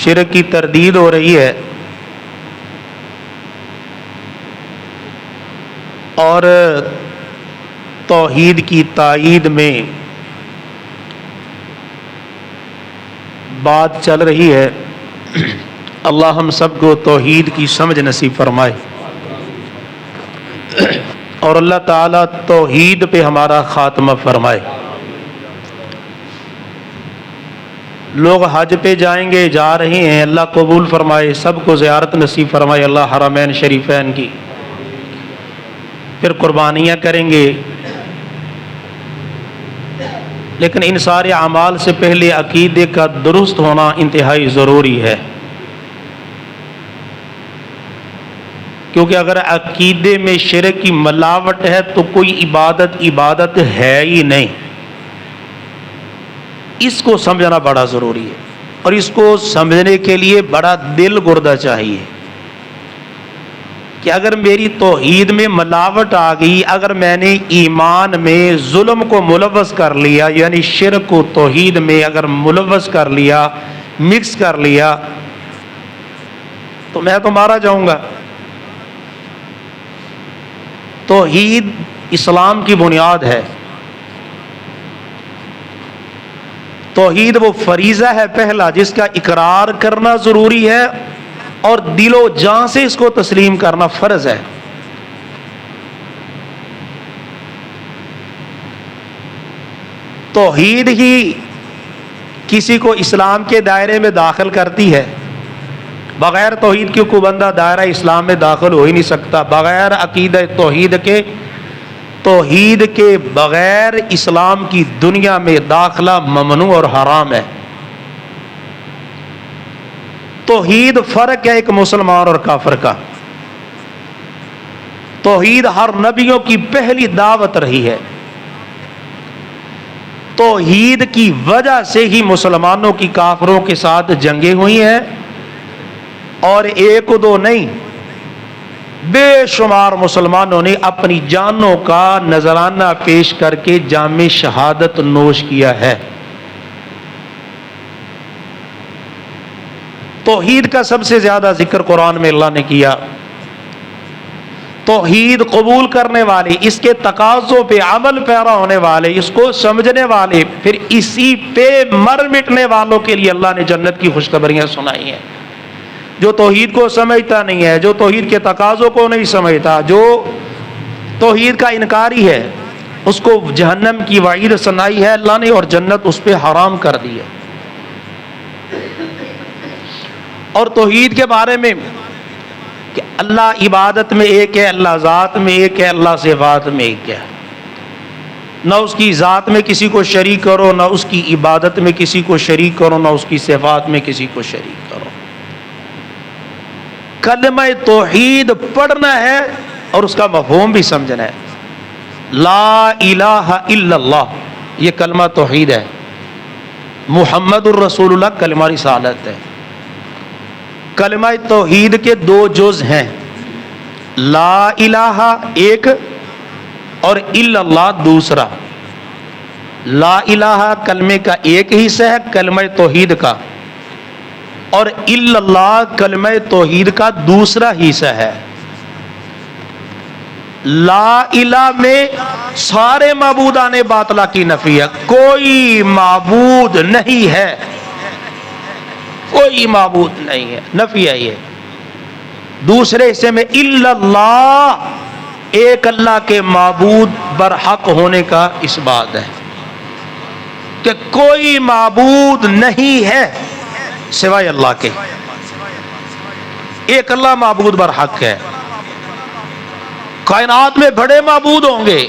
شرک کی تردید ہو رہی ہے اور توحید کی تائید میں بات چل رہی ہے۔ اللہ ہم سب کو توحید کی سمجھ نصیب فرمائے اور اللہ تعالیٰ توحید پہ ہمارا خاتمہ فرمائے۔ لوگ حج پہ جائیں گے، جا رہے ہیں، اللہ قبول فرمائے، سب کو زیارت نصیب فرمائے اللہ حرمین شریفین کی۔ پھر قربانیاں کریں گے، لیکن ان سارے اعمال سے پہلے عقیدے کا درست ہونا انتہائی ضروری ہے، کیونکہ اگر عقیدے میں شرک کی ملاوٹ ہے تو کوئی عبادت ہے ہی نہیں۔ اس کو سمجھنا بڑا ضروری ہے، اور اس کو سمجھنے کے لیے بڑا دل گردہ چاہیے کہ اگر میری توحید میں ملاوٹ آ گئی، اگر میں نے ایمان میں ظلم کو ملوث کر لیا، یعنی شرک کو توحید میں اگر ملوث کر لیا، مکس کر لیا، تو میں تو مارا جاؤں گا۔ توحید اسلام کی بنیاد ہے۔ توحید وہ فریضہ ہے پہلا جس کا اقرار کرنا ضروری ہے اور دل و جان سے اس کو تسلیم کرنا فرض ہے۔ توحید ہی کسی کو اسلام کے دائرے میں داخل کرتی ہے۔ بغیر توحید کے کوئی بندہ دائرہ اسلام میں داخل ہو ہی نہیں سکتا۔ بغیر عقیدہ توحید کے بغیر اسلام کی دنیا میں داخلہ ممنوع اور حرام ہے۔ توحید فرق ہے ایک مسلمان اور کافر کا۔ توحید ہر نبیوں کی پہلی دعوت رہی ہے۔ توحید کی وجہ سے ہی مسلمانوں کی کافروں کے ساتھ جنگیں ہوئی ہیں، اور ایک دو نہیں، بے شمار مسلمانوں نے اپنی جانوں کا نذرانہ پیش کر کے جام شہادت نوش کیا ہے۔ توحید کا سب سے زیادہ ذکر قرآن میں اللہ نے کیا۔ توحید قبول کرنے والے، اس کے تقاضوں پہ عمل پیرا ہونے والے، اس کو سمجھنے والے، پھر اسی پہ مر مٹنے والوں کے لیے اللہ نے جنت کی خوشخبریاں سنائی ہیں۔ جو توحید کو سمجھتا نہیں ہے، جو توحید کے تقاضوں کو نہیں سمجھتا، جو توحید کا انکاری ہے، اس کو جہنم کی وعید سنائی ہے اللہ نے، اور جنت اس پہ حرام کر دی ہے۔ اور توحید کے بارے میں کہ اللہ عبادت میں ایک ہے، اللہ ذات میں ایک ہے، اللہ صفات میں ایک ہے۔ نہ اس کی ذات میں کسی کو شریک کرو، نہ اس کی عبادت میں کسی کو شریک کرو، نہ اس کی صفات میں کسی کو شریک کرو۔ کلمہ توحید پڑھنا ہے اور اس کا مفہوم بھی سمجھنا ہے۔ لا الہ الا اللہ، یہ کلمہ توحید ہے۔ محمد الرسول اللہ کلمہ رسالت ہے۔ کلمہ توحید کے دو جز ہیں، لا الہ ایک اور الا اللہ دوسرا۔ لا الہ کلمے کا ایک حصہ ہے کلمہ توحید کا، اور الا اللہ کلمہ توحید کا دوسرا حصہ ہے۔ لا الہ میں سارے معبودان باطلہ کی نفی ہے، کوئی معبود نہیں ہے، کوئی معبود نہیں ہے، نفی ہے یہ۔ دوسرے حصے میں الا اللہ، ایک اللہ کے معبود برحق ہونے کا اس بات ہے کہ کوئی معبود نہیں ہے سوائے اللہ کے، ایک اللہ معبود برحق ہے۔ کائنات میں بڑے معبود ہوں گے،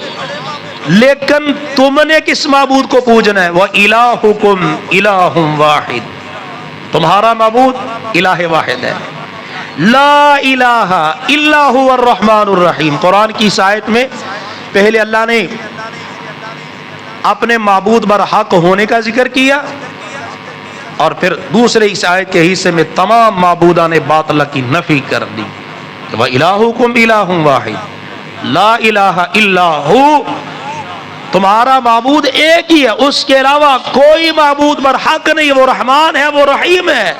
لیکن تم نے کس معبود کو پوجنا ہے؟ وَإِلَٰهُكُمْ إِلَٰهٌ وَاحِدٌ، تمہارا معبود الہ واحد ہے۔ لا الہ الا هو الرحمن الرحیم، قرآن کی اس آیت میں پہلے اللہ نے اپنے معبود برحق ہونے کا ذکر کیا، اور پھر دوسرے اس آیت کے حصے میں تمام معبودان باطلہ کی نفی کر دی۔ وَإِلَٰهُكُمْ إِلَٰهٌ وَاحِدٌ لا الہ الا هو، تمہارا معبود ایک ہی ہے، اس کے علاوہ کوئی معبود برحق نہیں، وہ رحمان ہے، وہ رحیم ہے۔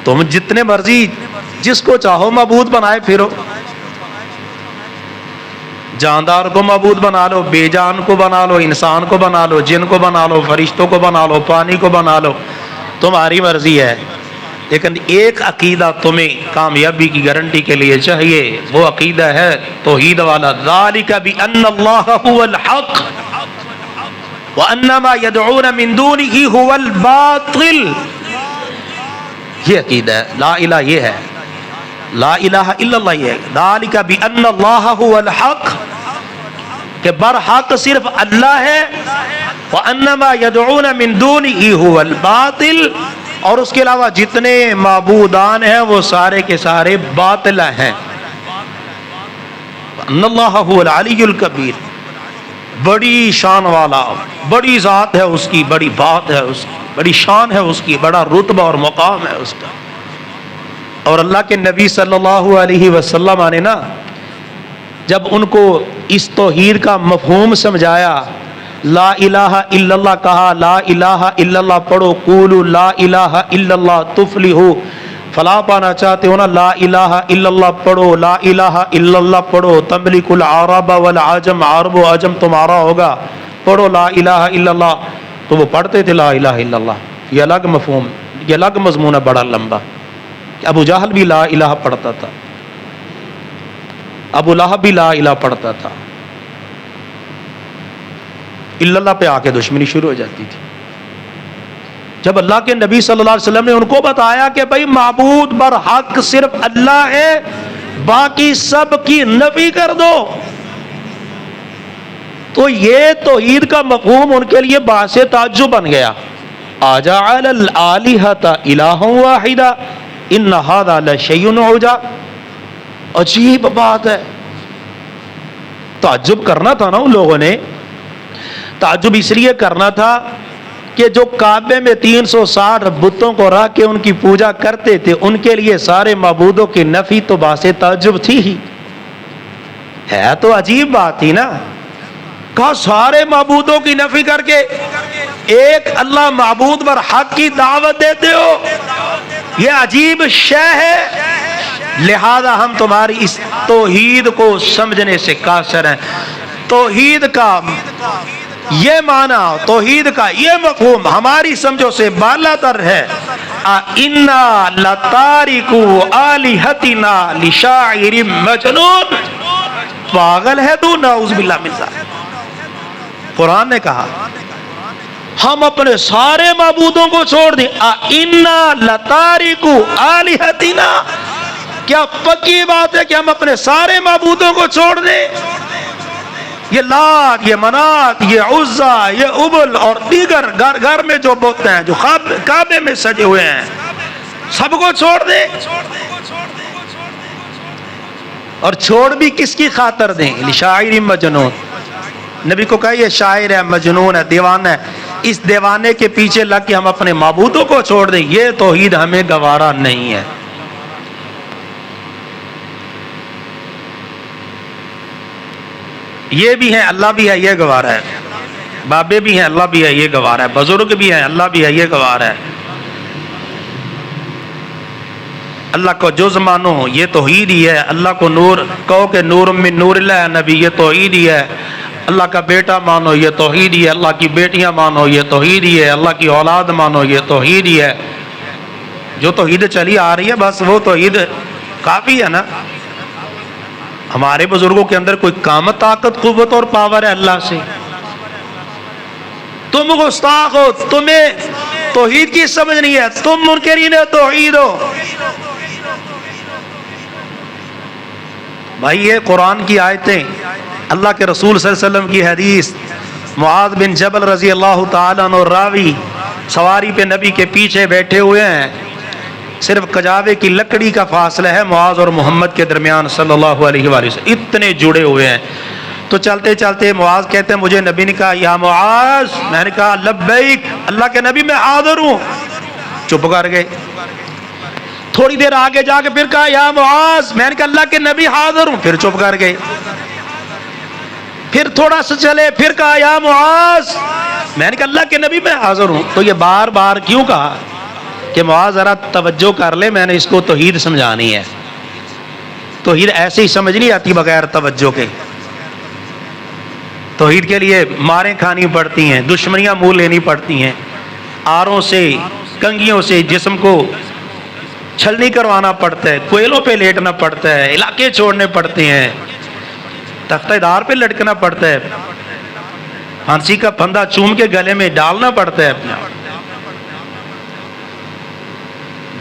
تم جتنے مرضی جس کو چاہو معبود بنائے پھرو، جاندار کو معبود بنا لو، بے جان کو بنا لو، انسان کو بنا لو، جن کو بنا لو، فرشتوں کو بنا لو، پانی کو بنا لو، تمہاری مرضی ہے، لیکن ایک عقیدہ تمہیں کامیابی کی گارنٹی کے لیے چاہیے، وہ عقیدہ ہے توحید والا، ذالک بأن اللہ هو الحق وأن ما يدعون من دونه هو الباطل، یہ عقیدہ ہے، لا الہ یہ ہے، لا الہ الا اللہ یہ ہے، ذالک بأن اللہ هو الحق، کہ برحق صرف اللہ ہے، وأن ما يدعون من دونه هو الباطل، اور اس کے علاوہ جتنے معبودان ہیں وہ سارے کے سارے باطل ہیں، وأن اللہ هو العلی الکبیر، بڑی شان والا، بڑی ذات ہے اس کی، بڑی بات ہے اس کی، بڑی شان ہے اس کی، بڑا رتبہ اور مقام ہے اس کا۔ اور اللہ کے نبی صلی اللہ علیہ وسلم نے نا جب ان کو اس توحید کا مفہوم سمجھایا، لا الہ الا اللہ کہا، لا الہ الا اللہ پڑھو، قولوا لا الہ الا اللہ تفلحوا، فلاح پانا چاہتے ہو نا، لا الہ الا اللہ پڑھو، لا الہ الا اللہ پڑھو، تملک العرب والعجم، عرب و عجم تمہارا ہوگا، پڑھو لا الہ الا اللہ، تو وہ پڑھتے تھے لا الہ الا اللہ۔ یہ الگ مفہوم، یہ الگ مضمون ہے بڑا لمبا، کہ ابو جہل بھی لا الہ پڑھتا تھا، ابو لہب بھی لا الہ پڑھتا تھا، الا اللہ پہ آ کے دشمنی شروع ہو جاتی تھی۔ جب اللہ کے نبی صلی اللہ علیہ وسلم نے ان کو بتایا کہ بھائی معبود برحق صرف اللہ ہے، باقی سب کی نفی کر دو، تو یہ توحید کا مفہوم ان کے لیے باعث تعجب بن گیا۔ اجعل الآلہۃ الہا واحدا ان ھذا لشیء عجاب، عجیب بات ہے، تعجب کرنا تھا نا ان لوگوں نے، تعجب اس لیے کرنا تھا کہ جو کعبے میں 360 بتوں کو رکھ کے ان کی پوجا کرتے تھے، ان کے لیے سارے معبودوں کی نفی تو باعث تعجب تھی ہی، ہے تو عجیب بات تھی نا، کہا سارے معبودوں کی نفی کر کے ایک اللہ معبود پر حق کی دعوت دیتے ہو، یہ عجیب شے ہے، لہذا ہم تمہاری اس توحید کو سمجھنے سے قاصر ہیں۔ توحید کا یہ معنی، توحید کا یہ مفہوم ہماری سمجھو سے بالا تر ہے۔ اِنَّا لَتَارِكُوا آلِهَتِنَا لِشَاعِرٍ مَجْنُونٍ، پاگل ہے تو، نعوذ باللہ من ذالک۔ قرآن نے کہا ہم اپنے سارے معبودوں کو چھوڑ دیں، اِنَّا لَتَارِكُوا آلِهَتِنَا، کیا پکی بات ہے کہ ہم اپنے سارے معبودوں کو چھوڑ دیں؟ یہ لات، یہ منات، یہ عزا، یہ ابل اور دیگر گھر میں جو بت ہیں، جو کعبے میں سجے ہوئے ہیں، سب کو چھوڑ دیں، اور چھوڑ بھی کس کی خاطر دیں؟ لشاعر مجنون، نبی کو کہا یہ شاعر ہے، مجنون ہے، دیوانہ ہے، اس دیوانے کے پیچھے لگ کے ہم اپنے معبودوں کو چھوڑ دیں، یہ توحید ہمیں گوارا نہیں ہے۔ یہ بھی ہیں، اللہ بھی ہے، یہ گوارا ہے، بابے بھی ہیں، اللہ بھی ہے، یہ گوارا ہے، بزرگ بھی ہیں، اللہ بھی ہے، یہ گوارا ہے۔ اللہ کو جز مانو، یہ توحید ہی ہے، اللہ کو نور کہو کہ نور من نور اللہ ہے نبی، یہ توحید ہی ہے، اللہ کا بیٹا مانو، یہ توحید ہی ہے، اللہ کی بیٹیاں مانو، یہ توحید ہی ہے، اللہ کی اولاد مانو، یہ توحید ہی ہے۔ جو توحید چلی آ رہی ہے بس وہ توحید کافی ہے نا۔ ہمارے بزرگوں کے اندر کوئی کام طاقت قوت اور پاور ہے اللہ سے؟ تم گستاخ ہو، تمہیں توحید کی سمجھ نہیں ہے، تم منکرین توحید ہو۔ بھائی یہ قرآن کی آیتیں، اللہ کے رسول صلی اللہ علیہ وسلم کی حدیث، معاذ بن جبل رضی اللہ تعالیٰ عنہ راوی سواری پہ نبی کے پیچھے بیٹھے ہوئے ہیں، صرف کجاوے کی لکڑی کا فاصلہ ہے معاذ اور محمد کے درمیان صلی اللہ علیہ وآلہ وسلم، اتنے جڑے ہوئے ہیں۔ تو چلتے چلتے معاذ کہتے ہیں مجھے نبی نے کہا یا معاذ، میں نے کہا لبیک، اللہ کے نبی میں حاضر ہوں، چپ کر گئے۔ تھوڑی دیر آگے جا کے پھر کہا یا معاذ، میں نے کہا اللہ کے نبی حاضر ہوں، پھر چپ کر گئے۔ پھر تھوڑا سا چلے، پھر کہا یا معاذ، میں نے کہا اللہ کے نبی میں حاضر ہوں۔ تو یہ بار بار کیوں کہا؟ کہ معاذ ذرا توجہ کر لے، میں نے اس کو توحید سمجھانی ہے۔ توحید ایسے ہی سمجھ نہیں آتی بغیر توجہ کے، توحید کے لیے ماریں کھانی پڑتی ہیں، دشمنیاں منہ لینی پڑتی ہیں، آروں سے کنگھیوں سے جسم کو چھلنی کروانا پڑتا ہے، کوئلوں پہ لیٹنا پڑتا ہے، علاقے چھوڑنے پڑتے ہیں، تختہ دار پہ لٹکنا پڑتا ہے، پھانسی کا پھندا چوم کے گلے میں ڈالنا پڑتا ہے اپنا۔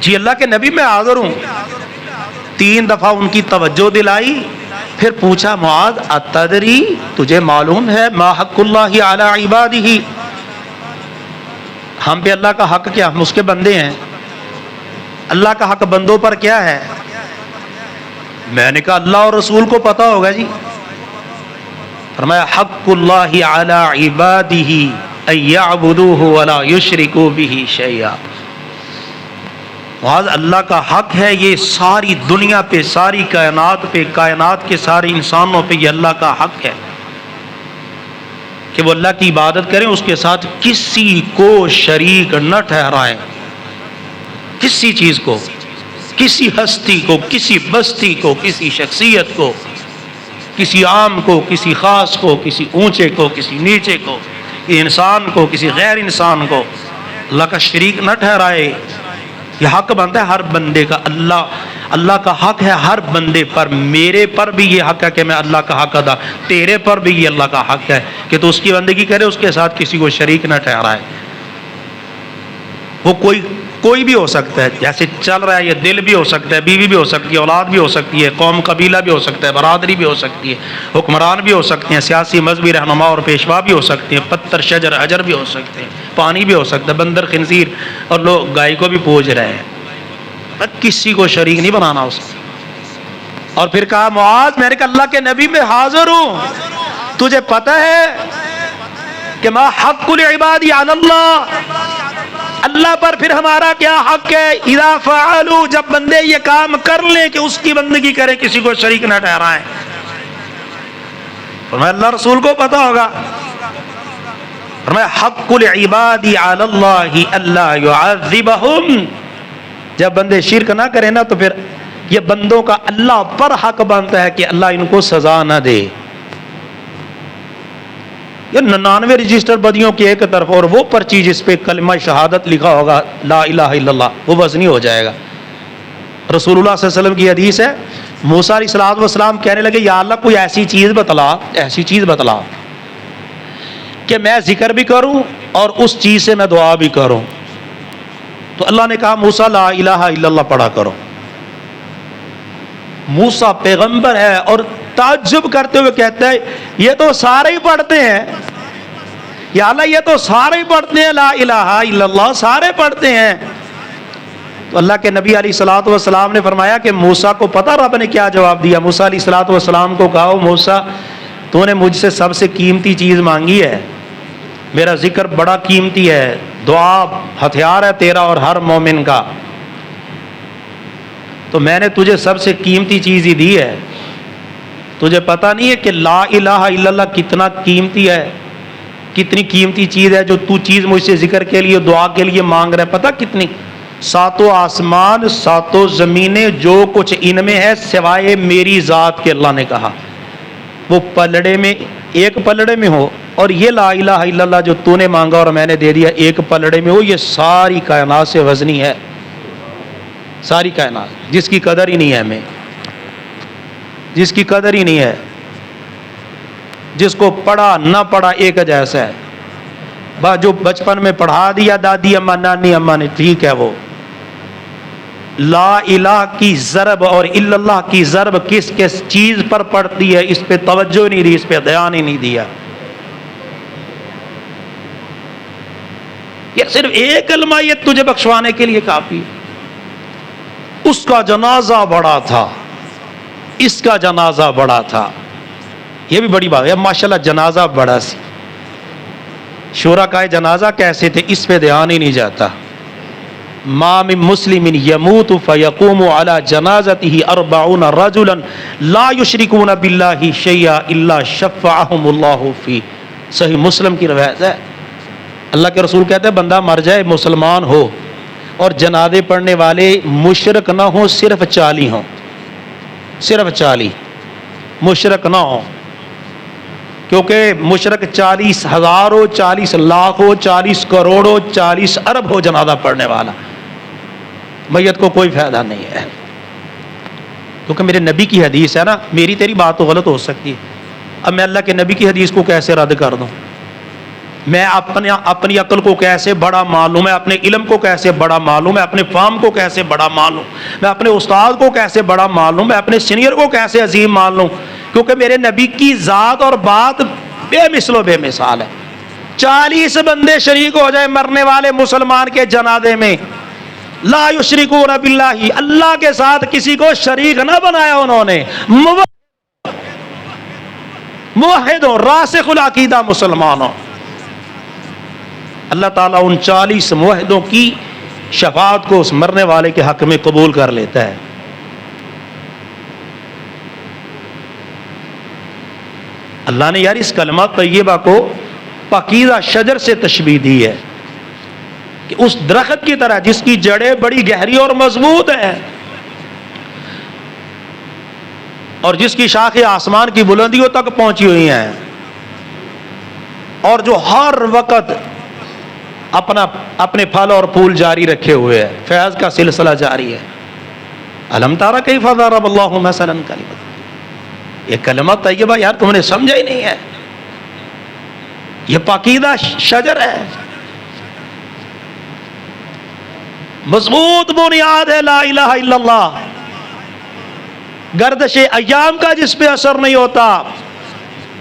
جی اللہ کے نبی میں حاضر ہوں، 3 دفعہ ان کی توجہ دلائی، پھر پوچھا معاذ اتدری، تجھے معلوم ہے ما حق اللہ علی عبادہ، ہم پہ اللہ کا حق کیا، ہم اس کے بندے ہیں، اللہ کا حق بندوں پر کیا ہے؟ میں نے کہا اللہ اور رسول کو پتا ہوگا جی۔ فرمایا حق اللہ علی عبادہ ان یعبدوہ ولا یشرکوا بہ شیئا، معاذ اللہ کا حق ہے یہ ساری دنیا پہ، ساری کائنات پہ، کائنات کے سارے انسانوں پہ یہ اللہ کا حق ہے کہ وہ اللہ کی عبادت کریں، اس کے ساتھ کسی کو شریک نہ ٹھہرائیں، کسی چیز کو، کسی ہستی کو، کسی بستی کو، کسی شخصیت کو، کسی عام کو، کسی خاص کو، کسی اونچے کو، کسی نیچے کو، کسی انسان کو، کسی غیر انسان کو اللہ کا شریک نہ ٹھہرائے۔ یہ حق بنتا ہے ہر بندے کا، اللہ کا حق ہے ہر بندے پر، میرے پر بھی یہ حق ہے کہ میں اللہ کا حق ادا، تیرے پر بھی یہ اللہ کا حق ہے کہ تو اس کی بندگی کرے، اس کے ساتھ کسی کو شریک نہ ٹھہرائے۔ وہ کوئی بھی ہو سکتا ہے، جیسے چل رہا ہے، یہ دل بھی ہو سکتا ہے، بیوی بھی ہو سکتی ہے، اولاد بھی ہو سکتی ہے، قوم قبیلہ بھی ہو سکتا ہے، برادری بھی ہو سکتی ہے، حکمران بھی ہو سکتے ہیں، سیاسی مذہبی رہنما اور پیشوا بھی ہو سکتے ہیں، پتھر شجر حجر بھی ہو سکتے ہیں، پانی بھی ہو سکتا ہے، بندر خنزیر، اور لوگ گائے کو بھی پوج رہے ہیں، کسی کو شریک نہیں بنانا اس کو۔ اور پھر کہا معاذ میں نے کہا اللہ کے نبی میں حاضر ہوں، تجھے پتہ ہے کہ ما حق العباد علی اللہ، اللہ پر پھر ہمارا کیا حق ہے؟ اذا فعلوا، جب بندے یہ کام کر لیں کہ اس کی بندگی کریں، کسی کو شریک نہ ٹھہرائیں۔ فرمایا اللہ رسول کو پتا ہوگا۔ فرمایا حق العباد علی اللہ الا يعذبهم، جب بندے شرک نہ کریں نا تو پھر یہ بندوں کا اللہ پر حق بنتا ہے کہ اللہ ان کو سزا نہ دے۔ یہ 99 رجسٹر بدیوں کی ایک طرف اور وہ پرچی جس پہ کلمہ شہادت لکھا ہوگا لا الہ الا اللہ، وہ وزنی ہو جائے گا۔ رسول اللہ صلی اللہ علیہ وسلم کی حدیث ہے، موسیٰ علیہ السلام کہنے لگے یا اللہ کوئی ایسی چیز بتلا کہ میں ذکر بھی کروں اور اس چیز سے میں دعا بھی کروں۔ تو اللہ نے کہا موسیٰ لا الہ الا اللہ پڑھا کرو۔ موسیٰ پیغمبر ہے اور تعجب کرتے ہوئے کہتا ہے یہ تو سارے ہی پڑھتے ہیں، یا اللہ یہ تو سارے ہی پڑھتے ہیں لا الہ الا اللہ، سارے پڑھتے ہیں۔ تو اللہ کے نبی علیہ الصلوۃ والسلام نے فرمایا کہ موسیٰ کو پتہ رب نے کیا جواب دیا؟ موسیٰ علیہ الصلوۃ والسلام کو کہا موسیٰ تو نے مجھ سے سب سے قیمتی چیز مانگی ہے، میرا ذکر بڑا قیمتی ہے، دعا ہتھیار ہے تیرا اور ہر مومن کا، تو میں نے تجھے سب سے قیمتی چیز ہی دی ہے۔ تجھے پتہ نہیں ہے کہ لا الہ الا اللہ کتنا قیمتی ہے، کتنی قیمتی چیز ہے جو تو چیز مجھ سے ذکر کے لیے دعا کے لیے مانگ رہا ہے؟ پتہ کتنی؟ 7 آسمان 7 زمینیں جو کچھ ان میں ہے سوائے میری ذات کے، اللہ نے کہا وہ پلڑے میں، ایک پلڑے میں ہو، اور یہ لا الہ الا اللہ جو تو نے مانگا اور میں نے دے دیا ایک پلڑے میں ہو، یہ ساری کائنات سے وزنی ہے، ساری کائنات جس کی قدر ہی نہیں ہے، ہمیں جس کی قدر ہی نہیں ہے، جس کو پڑھا نہ پڑھا ایک جیسا ہے، جو بچپن میں پڑھا دیا دادی اماں نانی اماں نے ٹھیک ہے، وہ لا الہ کی ضرب اور الا اللہ کی ضرب کس کس چیز پر پڑتی ہے اس پہ توجہ نہیں دی، اس پہ دھیان ہی نہیں دیا۔ یہ صرف ایک کلمہ یہ تجھے بخشوانے کے لیے کافی، اس کا جنازہ بڑا تھا، اس کا جنازہ بڑا تھا، یہ بھی بڑی بات ہے ماشاءاللہ، جنازہ بڑا سی۔ شرکائے جنازہ کیسے تھے اس پہ دھیان ہی نہیں جاتا۔ ما من مسلم یموت فیقوم علی جنازته 40 رجلا لا یشرکون باللہ شیئا الا شفعهم اللہ فی، صحیح مسلم کی روایت ہے۔ اللہ کے رسول کہتے ہیں بندہ مر جائے مسلمان ہو اور جنازے پڑھنے والے مشرک نہ ہوں، صرف 40 ہوں، صرف 40 مشرک نہ ہوں، کیونکہ مشرک 40,000 ہو، 40 لاکھ ہو، 40 کروڑ ہو، 40 ارب ہو جنازہ پڑھنے والا، میت کو کوئی فائدہ نہیں ہے، کیونکہ میرے نبی کی حدیث ہے نا، میری تیری بات تو غلط ہو سکتی ہے، اب میں اللہ کے نبی کی حدیث کو کیسے رد کر دوں؟ میں اپنی عقل کو کیسے بڑا مان لوں، میں اپنے علم کو کیسے بڑا مان لوں، میں اپنے فہم کو کیسے بڑا مان لوں، میں اپنے استاد کو کیسے بڑا مان لوں، میں اپنے سینئر کو کیسے عظیم مان لوں، کیونکہ میرے نبی کی ذات اور بات بے مثل و بے مثال ہے۔ 40 بندے شریک ہو جائے مرنے والے مسلمان کے جنازے میں، لا یشرکون باللہ، اللہ کے ساتھ کسی کو شریک نہ بنایا انہوں نے، موحد ہو، راسخ العقیدہ مسلمان ہو، اللہ تعالیٰ ان 40 موحدوں کی شفاعت کو اس مرنے والے کے حق میں قبول کر لیتا ہے۔ اللہ نے یار اس کلمہ طیبہ کو پاکیزہ شجر سے تشبیہ دی ہے کہ اس درخت کی طرح جس کی جڑیں بڑی گہری اور مضبوط ہیں اور جس کی شاخیں آسمان کی بلندیوں تک پہنچی ہوئی ہیں، اور جو ہر وقت اپنے پھل اور پھول جاری رکھے ہوئے ہے، فیض کا سلسلہ جاری ہے۔ الم تری کیف ضرب اللہ مثلا کلمۃ، یہ کلمہ طیبہ یار تم نے سمجھا ہی نہیں ہے، یہ پاکیزہ شجر ہے، مضبوط بنیاد ہے لا الہ الا اللہ، گردش ایام کا جس پہ اثر نہیں ہوتا،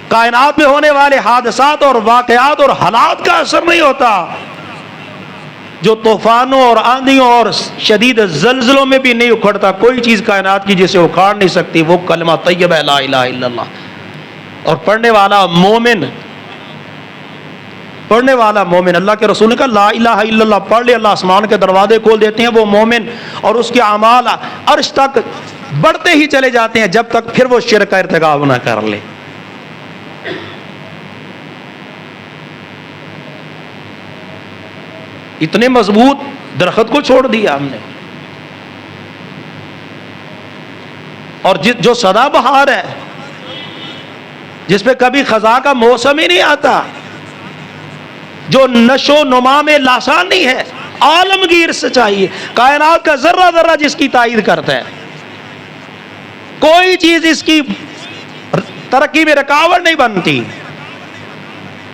کائنات میں ہونے والے حادثات اور واقعات اور حالات کا اثر نہیں ہوتا، جو طوفانوں اور آندھیوں اور شدید زلزلوں میں بھی نہیں اکھڑتا، کوئی چیز کائنات کی جسے اکھاڑ نہیں سکتی، وہ کلمہ طیبہ لا الہ الا اللہ۔ اور پڑھنے والا مومن، اللہ کے رسول نے کہا لا الہ الا اللہ پڑھ لے، اللہ آسمان کے دروازے کھول دیتے ہیں، وہ مومن، اور اس کے اعمال عرش تک بڑھتے ہی چلے جاتے ہیں جب تک پھر وہ شرک کا ارتکاب نہ کر لے۔ اتنے مضبوط درخت کو چھوڑ دیا ہم نے، اور جو سدا بہار ہے، جس پہ کبھی خزاں کا موسم ہی نہیں آتا، جو نشو نما میں لاسان نہیں ہے، عالمگیر سچائی ہے، کائنات کا ذرہ ذرہ جس کی تائید کرتا ہے، کوئی چیز اس کی ترقی میں رکاوٹ نہیں بنتی،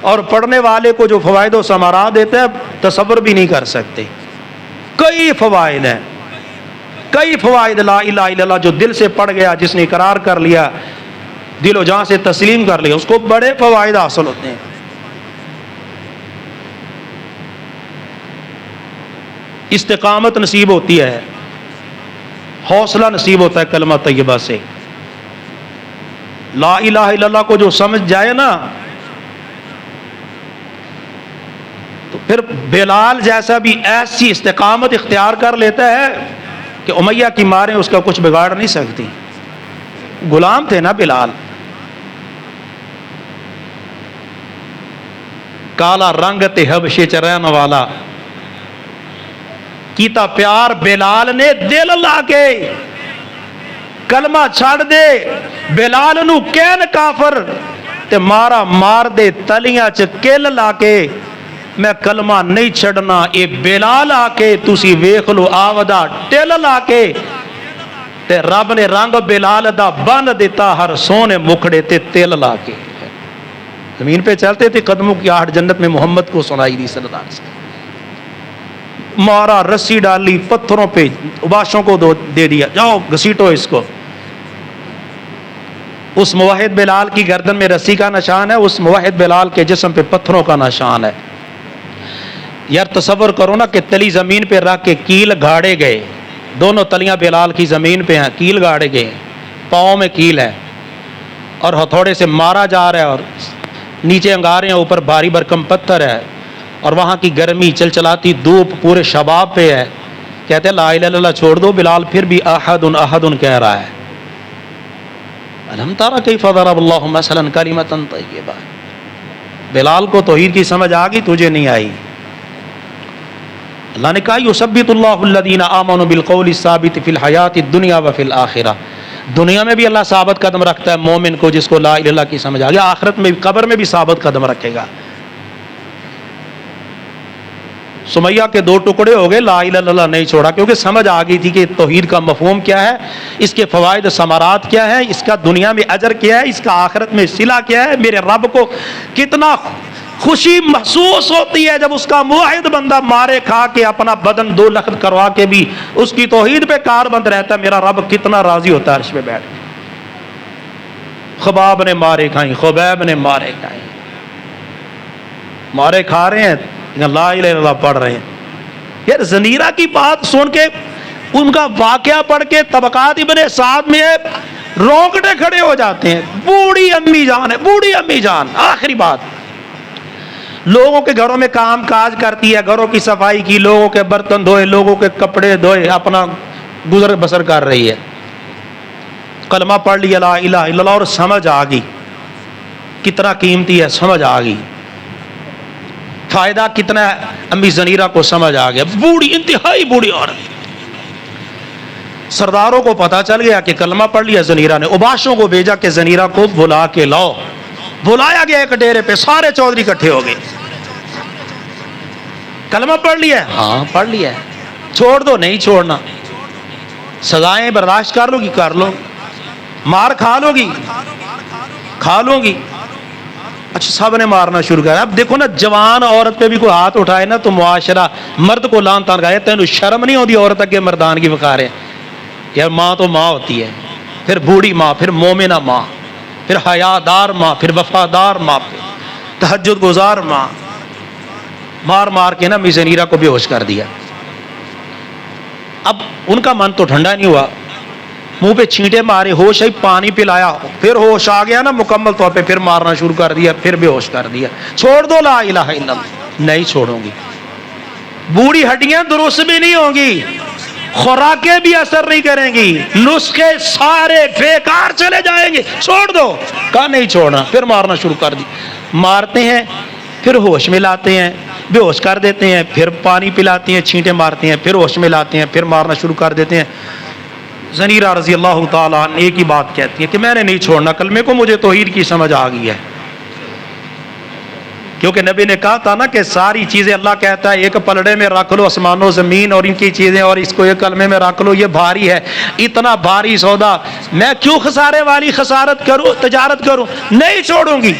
اور پڑھنے والے کو جو فوائد و ثمرات دیتا ہے تصور بھی نہیں کر سکتے۔ کئی فوائد ہیں، کئی فوائد لا الہ الا اللہ، جو دل سے پڑھ گیا، جس نے اقرار کر لیا، دل و جان سے تسلیم کر لیا، اس کو بڑے فوائد حاصل ہوتے ہیں۔ استقامت نصیب ہوتی ہے، حوصلہ نصیب ہوتا ہے کلمہ طیبہ سے۔ لا الہ الا اللہ کو جو سمجھ جائے نا، تو پھر بلال جیسا بھی ایسی استقامت اختیار کر لیتا ہے کہ امیہ کی ماریں اس کا کچھ بگاڑ نہیں سکتی۔ غلام تھے نا بلال، کالا رنگ تے حبشے چ رہن والا، کیتا پیار بلال نے دل لا کے، کلمہ چھڑ دے بلال نو کین کافر تے مارا مار دے تلیاں چ کل لا کے، میں کلمہ نہیں چھڑنا، اے بلال آ کے تسی ویکھ لو آودا ٹل لا کے، تے رب نے رنگ بلال دا بن دیتا ہر سونے مکھڑے تے تل لا کے۔ زمین پہ چلتے تھے، قدموں کی آہٹ جنت میں محمد کو سنائی دی صلی اللہ علیہ وسلم، مارا، رسی ڈالی، پتھروں پہ اباشوں کو دے دیا، جاؤ گھسیٹو اس کو۔ اس موحد بلال کی گردن میں رسی کا نشان ہے، اس موحد بلال کے جسم پہ پتھروں کا نشان ہے۔ یار تصور کرو نا کہ تلی زمین پہ رکھ کے کیل گاڑے گئے، دونوں تلیاں بلال کی زمین پہ ہیں، کیل گاڑے گئے، پاؤں میں کیل ہے، اور ہتھوڑے سے مارا جا رہا ہے، اور نیچے انگارے ہیں، اوپر بھاری بھرکم پتھر ہے، اور وہاں کی گرمی چلچلاتی دھوپ پورے شباب پہ ہے۔ کہتے ہیں لا الہ الا اللہ چھوڑ دو، بلال پھر بھی احد احد کہہ رہا ہے۔ الم تری کیف ضرب اللہ مثلا کلمۃ طیبہ، بلال کو توحید کی سمجھ آ گئی، تجھے نہیں آئی۔ اللہ نے کہا یثبت اللہ الذین آمنوا بالقول الثابت فی الحیات الدنیا وفی الآخرہ، دنیا میں بھی اللہ ثابت قدم رکھتا ہے مومن کو جس کو لا الہ الا اللہ کی سمجھ آ گیا، آخرت میں بھی قبر میں بھی ثابت قدم رکھے گا۔ سمیہ کے دو ٹکڑے ہو گئے، لا الہ الا اللہ نہیں چھوڑا، کیونکہ سمجھ آ گئی تھی کہ توحید کا مفہوم کیا ہے، اس کے فوائد و ثمرات کیا ہے، اس کا دنیا میں اجر کیا ہے، اس کا آخرت میں صلہ کیا ہے، میرے رب کو کتنا خوشی محسوس ہوتی ہے جب اس کا موحد بندہ مارے کھا کے اپنا بدن 2 لخت کروا کے بھی اس کی توحید پہ کاربند رہتا ہے، میرا رب کتنا راضی ہوتا ہے عرش پہ بیٹھ کے۔ خباب نے مارے کھائیں، خبیب نے مارے کھائیں، مارے کھا رہے ہیں، لا الہ الا اللہ پڑھ رہے ہیں۔ یار زنیرہ کی بات سن کے، ان کا واقعہ پڑھ کے طبقات ابن سعد میں رونگٹے کھڑے ہو جاتے ہیں۔ بوڑھی امی جان ہے، بوڑھی امی جان، آخری بات، لوگوں کے گھروں میں کام کاج کرتی ہے، گھروں کی صفائی کی، لوگوں کے برتن دھوئے، لوگوں کے کپڑے دھوئے، اپنا گزر بسر کر رہی ہے۔ کلمہ پڑھ لیا لا الہ الا اللہ اور سمجھ آ گئی کتنا قیمتی ہے، سمجھ آ گئی فائدہ کتنا ہے، امی زنیرہ کو سمجھ آ گیا، بوڑھی انتہائی بوڑھی عورت۔ سرداروں کو پتا چل گیا کہ کلمہ پڑھ لیا زنیرہ نے، عباشوں کو بھیجا کہ زنیرہ کو بلا کے لاؤ۔ بلایا گیا ایک ڈیرے پہ، سارے چودھری اکٹھے ہو گئے۔ کلمہ پڑھ لیا ہے؟ ہاں پڑھ لیا ہے۔ چھوڑ دو؟ نہیں چھوڑنا۔ سزائیں برداشت کر لو گی؟ کر لو۔ مار کھا لو گی؟ کھا لو گی۔ اچھا سب نے مارنا شروع کیا۔ اب دیکھو نا، جوان عورت پہ بھی کوئی ہاتھ اٹھائے نا تو معاشرہ مرد کو لان تان گائے، تینوں شرم نہیں ہوتی عورت اگے مردان کی بخار ہے؟ یار ماں تو ماں ہوتی ہے، پھر بوڑھی ماں، پھر مومنہ ماں، پھر حیادار ماں، پھر وفادار ماں، پھر تہجد گزار ماں۔ مار مار کے نا زنیرہ کو بے ہوش کر دیا۔ اب ان کا من تو ٹھنڈا نہیں ہوا، منہ پہ چھینٹے مارے، ہوش آئی، پانی پلایا، پھر ہوش آ گیا نا مکمل طور پہ، پھر مارنا شروع کر دیا، پھر بے ہوش کر دیا۔ چھوڑ دو لا الہ الا اللہ؟ نہیں چھوڑوں گی۔ بوڑھی ہڈیاں درست بھی نہیں ہوں گی، خوراکیں بھی اثر نہیں کریں گی، نسخے سارے بیکار چلے جائیں گے، چھوڑ دو۔ کہا نہیں چھوڑنا، پھر مارنا شروع کر دی۔ مارتے ہیں، پھر ہوش میں لاتے ہیں، بے ہوش کر دیتے ہیں، پھر پانی پلاتے ہیں، چھینٹے مارتے ہیں، پھر ہوش میں لاتے ہیں، پھر مارنا شروع کر دیتے ہیں۔ زنیرہ رضی اللہ تعالیٰ عنہ ایک ہی بات کہتی ہیں کہ میں نے نہیں چھوڑنا کلمے کو، مجھے توحید کی سمجھ آ گئی ہے۔ کیونکہ نبی نے کہا تھا نا کہ ساری چیزیں اللہ کہتا ہے ایک پلڑے میں رکھ لو، آسمان و زمین اور ان کی چیزیں، اور اس کو ایک کلمے میں رکھ لو، یہ بھاری ہے، اتنا بھاری سودا، میں کیوں خسارے والی خسارت کروں، تجارت کروں؟ نہیں چھوڑوں گی۔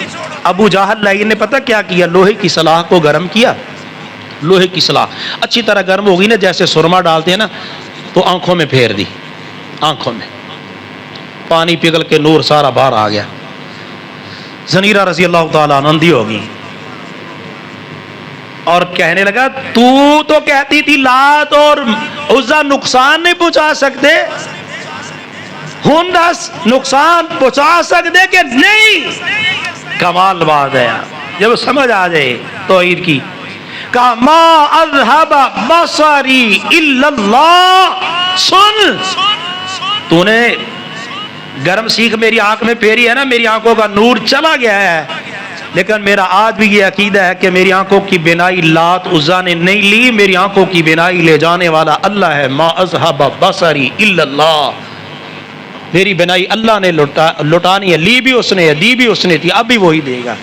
ابو جہل لعین نے پتہ کیا کیا؟ لوہے کی سلاخ کو گرم کیا، لوہے کی سلاخ اچھی طرح گرم ہوگی نا، جیسے سرما ڈالتے ہیں نا، تو آنکھوں میں پھیر دی، آنکھوں میں پانی پگھل کے نور سارا باہر آ گیا۔ زنیرہ رضی اللہ تعالیٰ عنہ اندھی ہوگی اور کہنے لگا تو کہتی تھی لات اور عزا نقصان نہیں پہنچا سکتے، ہندس نقصان پہنچا سکتے کہ نہیں؟ کمال بات ہے جب سمجھ آ جائے توحید کی۔ کہا ما اذهب بصری الا اللہ، سن تو نے گرم سیخ میری آنکھ میں پھیری ہے نا، میری آنکھوں کا نور چلا گیا ہے، لیکن میرا آج بھی یہ عقیدہ ہے کہ میری آنکھوں کی بینائی لات عزا نے نہیں لی، میری آنکھوں کی بینائی لے جانے والا اللہ ہے۔ ما اذهب بصری الا اللہ، میری بینائی اللہ نے لٹانی ہے، لی بھی اس نے، دی بھی اس نے تھی، اب بھی وہی دے گا۔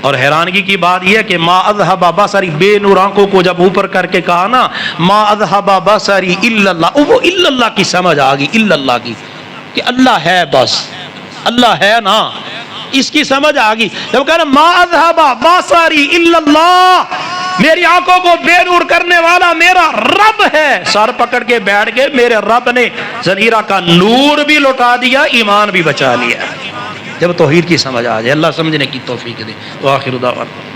اور حیرانگی کی بات یہ ہے کہ ما اذهب بصری، بے نور آنکھوں کو جب اوپر کر کے کہا نا ما اذهب بصری الا اللہ، وہ الا اللہ کی سمجھ آ گئی، الا اللہ کی، کہ اللہ ہے، بس اللہ ہے نا، اس کی سمجھ آ گئی۔ جب کہا نا ما اذهب بصری الا اللہ، میری آنکھوں کو بے نور کرنے والا میرا رب ہے، سر پکڑ کے بیٹھ گئے، میرے رب نے زنیرہ کا نور بھی لوٹا دیا، ایمان بھی بچا لیا۔ جب توحید کی سمجھ آ جائے، اللہ سمجھنے کی توفیق دے۔ وآخر دعوانا